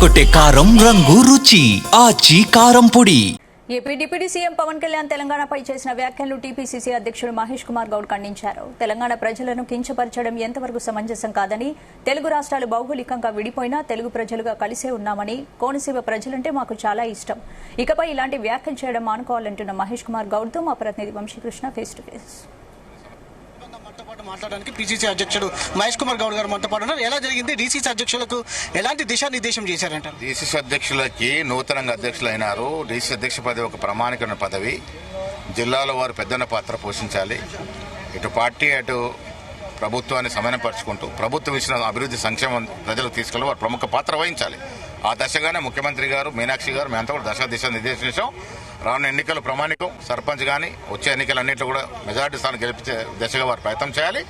అదరగొట్టే కారం రంగు రుచి ఆచి కారం పొడి. AP deputy CM Pavan Kalyan తెలంగాణపై చేసిన వ్యాఖ్యలు టీపీసీసీ అధ్యక్షుడు మహేష్ కుమార్ గౌడ్ ఖండించారు. తెలంగాణ ప్రజలను కించపరచడం ఎంతవరకు సమంజసం కాదని, తెలుగు రాష్ట్రాలు భౌగోళికంగా విడిపోయినా తెలుగు ప్రజలుగా కలిసే ఉన్నామని, కోనసీమ ప్రజలంటే మాకు చాలా ఇష్టం, ఇకపై ఇలాంటి వ్యాఖ్యలు చేయడం మానుకోవాలంటున్న మహేష్ కుమార్ గౌడ్తో మా ప్రతినిధి వంశీకృష్ణ ఫేస్ టు ఫేస్. మాట్లాడడానికి పీసీసీ అధ్యక్షుడు మహేష్ కుమార్ గౌడ్ గారు మనతో పాటు ఉన్నారు. ఎలా జరిగింది? డీసీసీ అధ్యక్షులకు ఎలాంటి దిశానిర్దేశం చేశారంట? డీసీసీ అధ్యక్షులకి నూతనంగా అధ్యక్షులు అయినారు. డీసీ అధ్యక్ష పదవి ఒక ప్రామాణికమైన పదవి. జిల్లాలో వారు పెద్దన్న పాత్ర పోషించాలి. ఇటు పార్టీ అటు ప్రభుత్వాన్ని సమన్వయపరుచుకుంటూ ప్రభుత్వం ఇచ్చిన అభివృద్ధి సంక్షేమం ప్రజలకు తీసుకెళ్లి వారు ప్రముఖ పాత్ర వహించాలి. ఆ దశగానే ముఖ్యమంత్రి గారు, మీనాక్షి గారు మేమంతా కూడా దిశ నిర్దేశించాం. రానున్న ఎన్నికలు ప్రామాణికం. సర్పంచ్ కానీ వచ్చే ఎన్నికలన్నింటిలో కూడా మెజార్టీ స్థానం గెలిపించే దిశగా వారు ప్రయత్నం చేయాలి.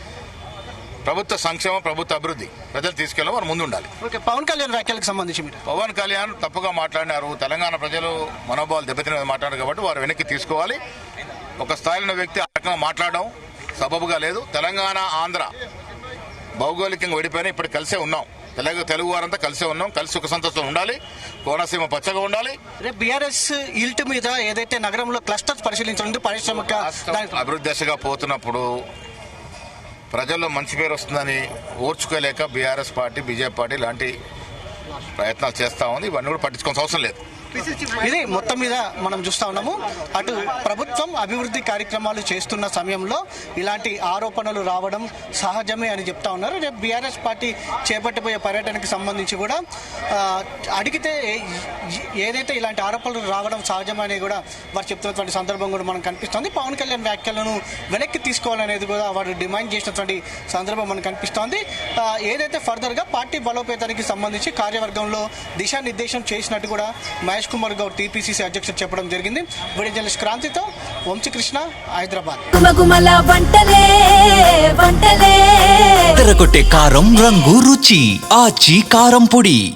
ప్రభుత్వ సంక్షేమం, ప్రభుత్వ అభివృద్ధి ప్రజలు తీసుకెళ్ళి వారు ముందుండాలి. పవన్ కళ్యాణ్ వ్యాఖ్యలకు సంబంధించి పవన్ కళ్యాణ్ తప్పుగా మాట్లాడినారు. తెలంగాణ ప్రజలు మనోభావాలు దెబ్బతిన మాట్లాడారు కాబట్టి వారు వెనక్కి తీసుకోవాలి. ఒక స్థాయిలో ఉన్న వ్యక్తి ఆ రకంగా మాట్లాడడం సబబుగా లేదు. తెలంగాణ, ఆంధ్ర భౌగోళికంగా విడిపోయినా ఇప్పుడు కలిసే ఉన్నాం. తెలుగు వారంతా కలిసే ఉన్నాం. కలిసి సుఖ సంతోషంతో ఉండాలి. కోనసీమ పచ్చగా ఉండాలి. రేపు బీఆర్ఎస్ ఇల్ట్ మీద ఏదైతే నగరంలో క్లస్టర్స్ పరిశీలించడం పారిశ్రామిక అభివృద్ధి దశగా పోతున్నప్పుడు ప్రజల్లో మంచి పేరు వస్తుందని ఓర్చుకోలేక బీఆర్ఎస్ పార్టీ, బీజేపీ పార్టీ ఇలాంటి ప్రయత్నాలు చేస్తా ఉంది. ఇవన్నీ కూడా పట్టించుకోవాల్సిన అవసరం లేదు. ఇది మొత్తం మీద మనం చూస్తా ఉన్నాము. అటు ప్రభుత్వం అభివృద్ధి కార్యక్రమాలు చేస్తున్న సమయంలో ఇలాంటి ఆరోపణలు రావడం సహజమే అని చెప్తా ఉన్నారు. రేపు బీఆర్ఎస్ పార్టీ చేపట్టబోయే పర్యటనకు సంబంధించి కూడా అడిగితే ఏదైతే ఇలాంటి ఆరోపణలు రావడం సహజమని కూడా వారు చెప్తున్నటువంటి సందర్భం కూడా మనకు కనిపిస్తోంది. పవన్ కళ్యాణ్ వ్యాఖ్యలను వెనక్కి తీసుకోవాలనేది కూడా వారు డిమాండ్ చేసినటువంటి సందర్భం మనకు కనిపిస్తోంది. ఏదైతే ఫర్దర్గా పార్టీ బలోపేతానికి సంబంధించి కార్యవర్గంలో దిశానిర్దేశం చేసినట్టు కూడా మహేష్ కుమార్ గౌడ్ టీపీసీసీ అధ్యక్షుడు చెప్పడం జరిగింది. వీడియో జర్నలిస్ట్ క్రాంతితో వంశీకృష్ణ, హైదరాబాద్. అదరగొట్టే కారం రంగు రుచి ఆచి కారం పొడి.